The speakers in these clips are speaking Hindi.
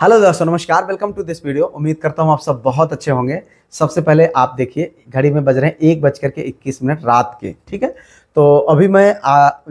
हेलो दोस्तों, नमस्कार। Welcome to this video. उम्मीद करता हूँ आप सब बहुत अच्छे होंगे। सबसे पहले आप देखिए, घड़ी में बज रहे हैं 1:21 रात के। ठीक है, तो अभी मैं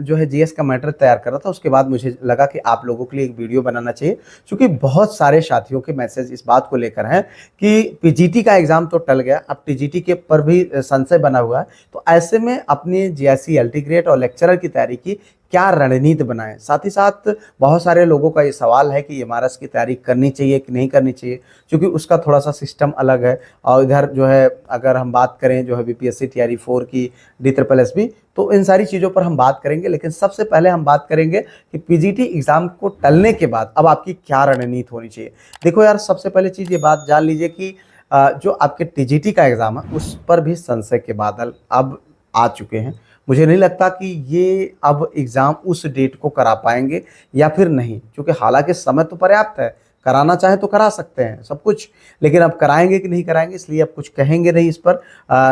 जो है जीएस का मैटर तैयार कर रहा था। उसके बाद मुझे लगा कि आप लोगों के लिए एक वीडियो बनाना चाहिए, क्योंकि बहुत सारे साथियों के मैसेज इस बात को लेकर हैं कि पीजीटी का एग्जाम तो टल गया, अब टीजीटी के पर भी संशय बना हुआ है। तो ऐसे में अपनी जीआईसी एलटी ग्रेड और लेक्चरर की तैयारी की क्या रणनीति बनाएं। साथ ही साथ बहुत सारे लोगों का ये सवाल है कि एमआरएस की तैयारी करनी चाहिए कि नहीं करनी चाहिए, क्योंकि उसका थोड़ा सा सिस्टम अलग है। और इधर जो है अगर हम बात करें जो है बीपीएससी टीआरई 4 की, DSSB, तो इन सारी चीज़ों पर हम बात करेंगे। लेकिन सबसे पहले हम बात करेंगे कि पीजीटी एग्जाम को टलने के बाद अब आपकी क्या रणनीति होनी चाहिए। देखो यार, सबसे पहले चीज़ ये बात जान लीजिए कि जो आपके टीजीटी का एग्जाम है उस पर भी संशय के बादल अब आ चुके हैं। मुझे नहीं लगता कि ये अब एग्ज़ाम उस डेट को करा पाएंगे या फिर नहीं, क्योंकि हालांकि समय तो पर्याप्त है, कराना चाहे तो करा सकते हैं सब कुछ। लेकिन अब कराएंगे कि नहीं कराएंगे, इसलिए अब कुछ कहेंगे नहीं इस पर।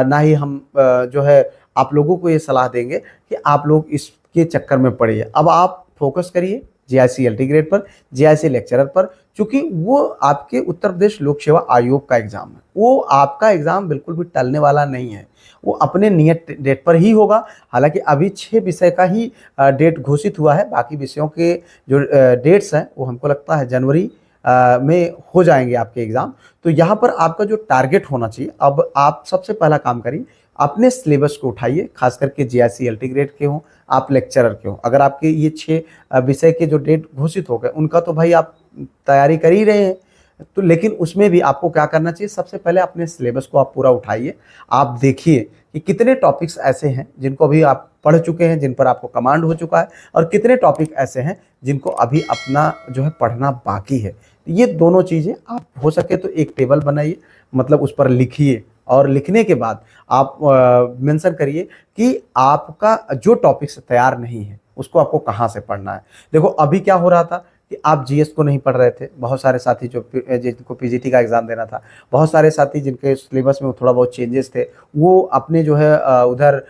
ना ही हम जो है आप लोगों को ये सलाह देंगे कि आप लोग इसके चक्कर में पड़िए। अब आप फोकस करिए जीआईसी एलटी ग्रेड पर, जीआईसी लेक्चरर पर, क्योंकि वो आपके उत्तर प्रदेश लोक सेवा आयोग का एग्जाम है। वो आपका एग्जाम बिल्कुल भी टलने वाला नहीं है, वो अपने नियत डेट पर ही होगा। हालांकि अभी 6 विषय का ही डेट घोषित हुआ है, बाकी विषयों के जो डेट्स हैं वो हमको लगता है जनवरी में हो जाएंगे आपके एग्ज़ाम। तो यहाँ पर आपका जो टारगेट होना चाहिए, अब आप सबसे पहला काम करिए, अपने सिलेबस को उठाइए, खास करके जीआईसी एलटी ग्रेड के हों, आप लेक्चरर के हों। अगर आपके ये 6 विषय के जो डेट घोषित हो गए उनका तो भाई आप तैयारी कर ही रहे हैं, तो लेकिन उसमें भी आपको क्या करना चाहिए, सबसे पहले अपने सिलेबस को आप पूरा उठाइए। आप देखिए कि कितने टॉपिक्स ऐसे हैं जिनको अभी आप पढ़ चुके हैं, जिन पर आपको कमांड हो चुका है, और कितने टॉपिक ऐसे हैं जिनको अभी अपना जो है पढ़ना बाकी है। ये दोनों चीज़ें आप हो सके तो एक टेबल बनाइए, मतलब उस पर लिखिए, और लिखने के बाद आप मेंशन करिए कि आपका जो टॉपिक्स तैयार नहीं है उसको आपको कहाँ से पढ़ना है। देखो, अभी क्या हो रहा था कि आप जीएस को नहीं पढ़ रहे थे। बहुत सारे साथी जिनको पीजीटी का एग्ज़ाम देना था, बहुत सारे साथी जिनके सिलेबस में थोड़ा बहुत चेंजेस थे, वो अपने जो है उधर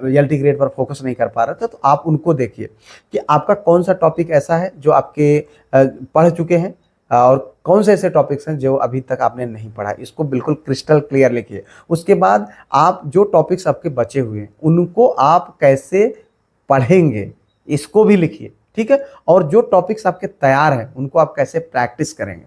एलटी ग्रेड पर फोकस नहीं कर पा रहे थे। तो आप उनको देखिए कि आपका कौन सा टॉपिक ऐसा है जो आपके पढ़ चुके हैं, और कौन से ऐसे टॉपिक्स हैं जो अभी तक आपने नहीं पढ़ा। इसको बिल्कुल क्रिस्टल क्लियर लिखिए। उसके बाद आप जो टॉपिक्स आपके बचे हुए हैं उनको आप कैसे पढ़ेंगे, इसको भी लिखिए। ठीक है, और जो टॉपिक्स आपके तैयार हैं उनको आप कैसे प्रैक्टिस करेंगे,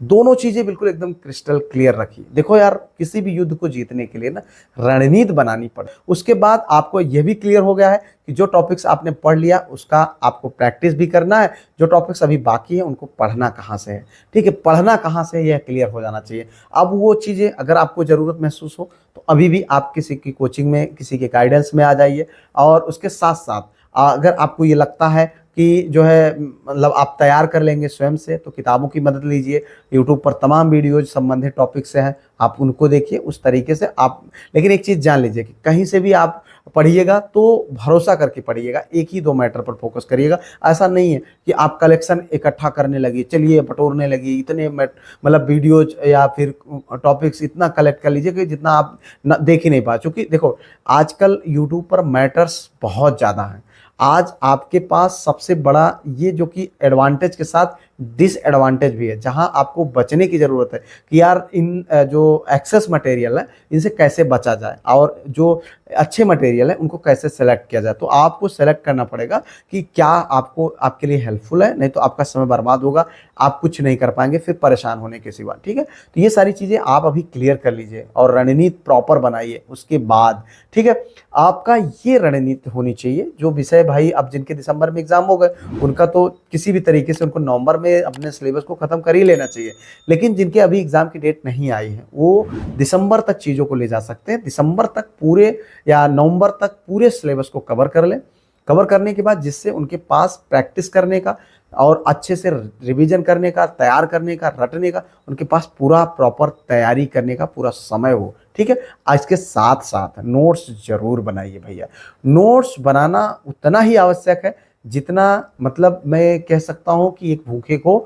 दोनों चीजें बिल्कुल एकदम क्रिस्टल क्लियर रखिए। देखो यार, किसी भी युद्ध को जीतने के लिए ना रणनीति बनानी पड़े। उसके बाद आपको यह भी क्लियर हो गया है कि जो टॉपिक्स आपने पढ़ लिया उसका आपको प्रैक्टिस भी करना है, जो टॉपिक्स अभी बाकी है उनको पढ़ना कहाँ से है। ठीक है, पढ़ना कहाँ से है यह क्लियर हो जाना चाहिए। अब वो चीज़ें अगर आपको ज़रूरत महसूस हो तो अभी भी आप किसी की कोचिंग में, किसी के गाइडेंस में आ जाइए। और उसके साथ साथ अगर आपको ये लगता है कि जो है मतलब आप तैयार कर लेंगे स्वयं से, तो किताबों की मदद लीजिए। यूट्यूब पर तमाम वीडियोज संबंधित टॉपिक से हैं, आप उनको देखिए। उस तरीके से आप, लेकिन एक चीज़ जान लीजिए कि कहीं से भी आप पढ़िएगा तो भरोसा करके पढ़िएगा, एक ही दो मैटर पर फोकस करिएगा। ऐसा नहीं है कि आप कलेक्शन इकट्ठा करने लगी, चलिए बटोरने लगी, इतने मतलब वीडियोज या फिर टॉपिक्स इतना कलेक्ट कर लीजिए कि जितना आप देख ही नहीं पा। चूँकि देखो, आजकल यूट्यूब पर मैटर्स बहुत ज़्यादा हैं। आज आपके पास सबसे बड़ा ये जो कि एडवांटेज के साथ डिसएडवांटेज भी है, जहां आपको बचने की ज़रूरत है कि यार इन जो एक्सेस मटेरियल है इनसे कैसे बचा जाए, और जो अच्छे मटेरियल है उनको कैसे सेलेक्ट किया जाए। तो आपको सेलेक्ट करना पड़ेगा कि क्या आपको आपके लिए हेल्पफुल है, नहीं तो आपका समय बर्बाद होगा, आप कुछ नहीं कर पाएंगे फिर परेशान होने के सिवा। ठीक है, तो ये सारी चीज़ें आप अभी क्लियर कर लीजिए और रणनीति प्रॉपर बनाइए। उसके बाद ठीक है, आपका ये रणनीति होनी चाहिए। जो विषय भाई अब जिनके दिसंबर में एग्जाम हो गए उनका तो किसी भी तरीके से उनको नवंबर में अपने सिलेबस को खत्म कर ही लेना चाहिए। लेकिन जिनके अभी एग्जाम की डेट नहीं आई है वो दिसंबर तक चीज़ों को ले जा सकते हैं। दिसंबर तक पूरे या नवंबर तक पूरे सिलेबस को कवर कर लें। कवर करने के बाद जिससे उनके पास प्रैक्टिस करने का और अच्छे से रिवीजन करने का, तैयार करने का, रटने का, उनके पास पूरा प्रॉपर तैयारी करने का पूरा समय हो। ठीक है, इसके साथ साथ नोट्स जरूर बनाइए भैया। नोट्स बनाना उतना ही आवश्यक है जितना, मतलब मैं कह सकता हूं कि एक भूखे को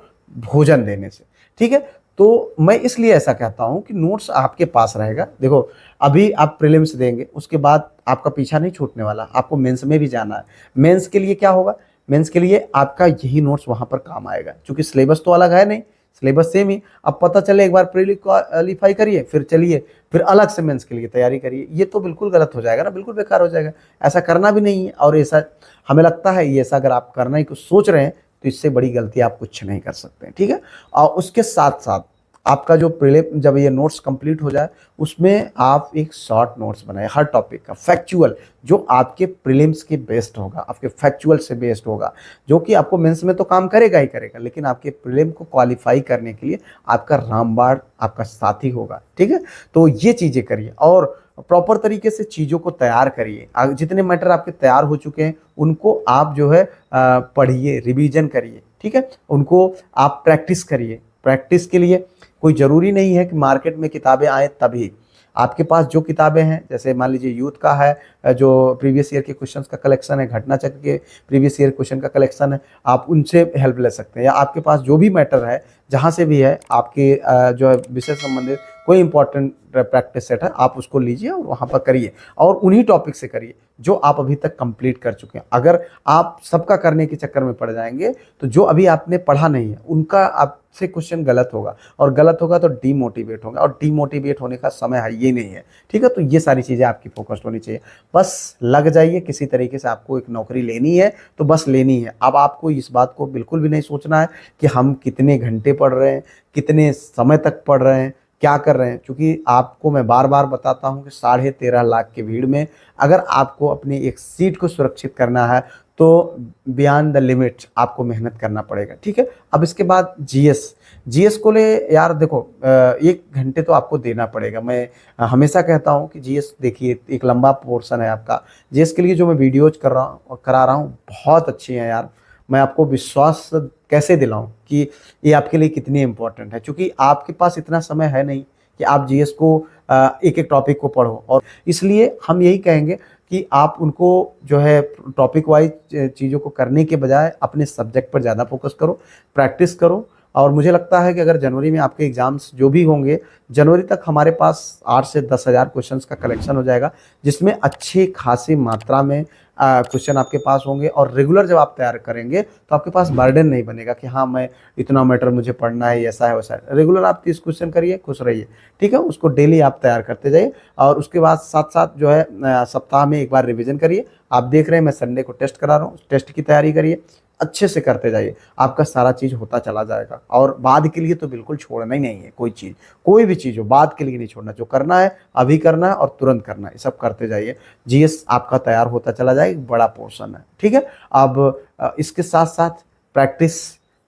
भोजन देने से। ठीक है, तो मैं इसलिए ऐसा कहता हूं कि नोट्स आपके पास रहेगा। देखो, अभी आप प्रीलिम्स देंगे, उसके बाद आपका पीछा नहीं छूटने वाला, आपको मेंस में भी जाना है। मेंस के लिए क्या होगा, मेंस के लिए आपका यही नोट्स वहां पर काम आएगा, क्योंकि सिलेबस तो अलग है नहीं, सिलेबस सेम ही। अब पता चले एक बार प्री क्वालिफाई करिए, फिर चलिए फिर अलग से मेंस के लिए तैयारी करिए, ये तो बिल्कुल गलत हो जाएगा ना, बिल्कुल बेकार हो जाएगा। ऐसा करना भी नहीं है, और ऐसा हमें लगता है ये ऐसा अगर आप करना ही कुछ सोच रहे हैं तो इससे बड़ी गलती आप कुछ नहीं कर सकते हैं, ठीक है। और उसके साथ साथ आपका जो प्रीलिम जब ये नोट्स कंप्लीट हो जाए उसमें आप एक शॉर्ट नोट्स बनाए हर टॉपिक का, फैक्चुअल, जो आपके प्रीलिम्स के बेस्ड होगा, आपके फैक्चुअल से बेस्ड होगा, जो कि आपको मेंस में तो काम करेगा ही करेगा, लेकिन आपके प्रीलिम को क्वालिफाई करने के लिए आपका रामबाण आपका साथी होगा, ठीक है। तो ये चीज़ें करिए और प्रॉपर तरीके से चीज़ों को तैयार करिए। जितने मैटर आपके तैयार हो चुके हैं उनको आप जो है पढ़िए, रिवीजन करिए, ठीक है। उनको आप प्रैक्टिस करिए। प्रैक्टिस के लिए कोई ज़रूरी नहीं है कि मार्केट में किताबें आए तभी। आपके पास जो किताबें हैं, जैसे मान लीजिए यूथ का है, जो प्रीवियस ईयर के क्वेश्चंस का कलेक्शन है, घटना चक्र के प्रीवियस ईयर क्वेश्चन का कलेक्शन है, आप उनसे हेल्प ले सकते हैं। या आपके पास जो भी मैटर है, जहाँ से भी है आपके जो है विषय संबंधित कोई इंपॉर्टेंट प्रैक्टिस सेट है, आप उसको लीजिए और वहाँ पर करिए, और उन्हीं टॉपिक से करिए जो आप अभी तक कंप्लीट कर चुके हैं। अगर आप सबका करने के चक्कर में पड़ जाएंगे तो जो अभी आपने पढ़ा नहीं है उनका आपसे क्वेश्चन गलत होगा, और गलत होगा तो डीमोटिवेट होगा, और डीमोटिवेट होने का समय है ये नहीं है, ठीक है। तो ये सारी चीज़ें आपकी फोकस्ड होनी चाहिए। बस लग जाइए, किसी तरीके से आपको एक नौकरी लेनी है तो बस लेनी है। अब आपको इस बात को बिल्कुल भी नहीं सोचना है कि हम कितने घंटे पढ़ रहे हैं, कितने समय तक पढ़ रहे हैं, क्या कर रहे हैं, क्योंकि आपको मैं बार बार बताता हूं कि 13.5 लाख की भीड़ में अगर आपको अपनी एक सीट को सुरक्षित करना है तो बियॉन्ड द लिमिट आपको मेहनत करना पड़ेगा, ठीक है। अब इसके बाद जीएस को ले यार, देखो 1 घंटे तो आपको देना पड़ेगा। मैं हमेशा कहता हूं कि जीएस देखिए एक लंबा पोर्शन है आपका। जीएस के लिए जो मैं वीडियोज करा रहा हूँ बहुत अच्छी हैं यार। मैं आपको विश्वास कैसे दिलाऊं कि ये आपके लिए कितनी इंपॉर्टेंट है, क्योंकि आपके पास इतना समय है नहीं कि आप जीएस को एक एक टॉपिक को पढ़ो। और इसलिए हम यही कहेंगे कि आप उनको जो है टॉपिक वाइज चीज़ों को करने के बजाय अपने सब्जेक्ट पर ज़्यादा फोकस करो, प्रैक्टिस करो। और मुझे लगता है कि अगर जनवरी में आपके एग्ज़ाम्स जो भी होंगे, जनवरी तक हमारे पास 8 से 10 हज़ार क्वेश्चंस का कलेक्शन हो जाएगा, जिसमें अच्छी खासी मात्रा में क्वेश्चन आपके पास होंगे। और रेगुलर जब आप तैयार करेंगे तो आपके पास बर्डन नहीं बनेगा कि हाँ मैं इतना मैटर मुझे पढ़ना है, ऐसा है वैसा है। रेगुलर आप 30 क्वेश्चन करिए, खुश रहिए, ठीक है। उसको डेली आप तैयार करते जाइए, और उसके बाद साथ साथ जो है सप्ताह में एक बार रिविज़न करिए। आप देख रहे हैं मैं संडे को टेस्ट करा रहा हूँ, टेस्ट की तैयारी करिए, अच्छे से करते जाइए, आपका सारा चीज़ होता चला जाएगा। और बाद के लिए तो बिल्कुल छोड़ना ही नहीं है कोई चीज़, कोई भी चीज़ हो बाद के लिए नहीं छोड़ना। जो करना है अभी करना है और तुरंत करना है, ये सब करते जाइए। जीएस आपका तैयार होता चला जाएगा, एक बड़ा पोर्शन है, ठीक है। अब इसके साथ साथ प्रैक्टिस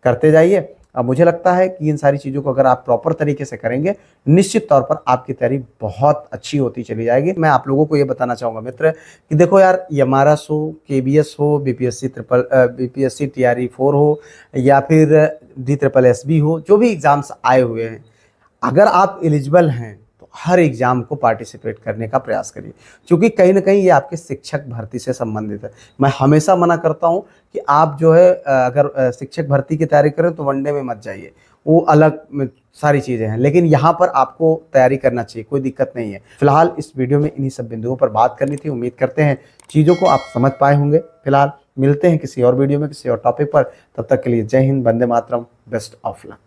करते जाइए। अब मुझे लगता है कि इन सारी चीज़ों को अगर आप प्रॉपर तरीके से करेंगे, निश्चित तौर पर आपकी तैयारी बहुत अच्छी होती चली जाएगी। मैं आप लोगों को ये बताना चाहूँगा मित्र कि देखो यार, यमारस हो, केबीएस हो, बीपीएससी टीआरई 4 हो, या फिर DSSB हो, जो भी एग्ज़ाम्स आए हुए हैं, अगर आप एलिजिबल हैं तो हर एग्ज़ाम को पार्टिसिपेट करने का प्रयास करिए, क्योंकि कहीं ना कहीं ये आपके शिक्षक भर्ती से संबंधित है। मैं हमेशा मना करता हूँ कि आप जो है अगर शिक्षक भर्ती की तैयारी करें तो वनडे में मत जाइए, वो अलग सारी चीज़ें हैं, लेकिन यहाँ पर आपको तैयारी करना चाहिए, कोई दिक्कत नहीं है। फिलहाल इस वीडियो में इन्हीं सब बिंदुओं पर बात करनी थी। उम्मीद करते हैं चीज़ों को आप समझ पाए होंगे। फिलहाल मिलते हैं किसी और वीडियो में किसी और टॉपिक पर, तब तक के लिए जय Hind, Vande Mataram, best of luck.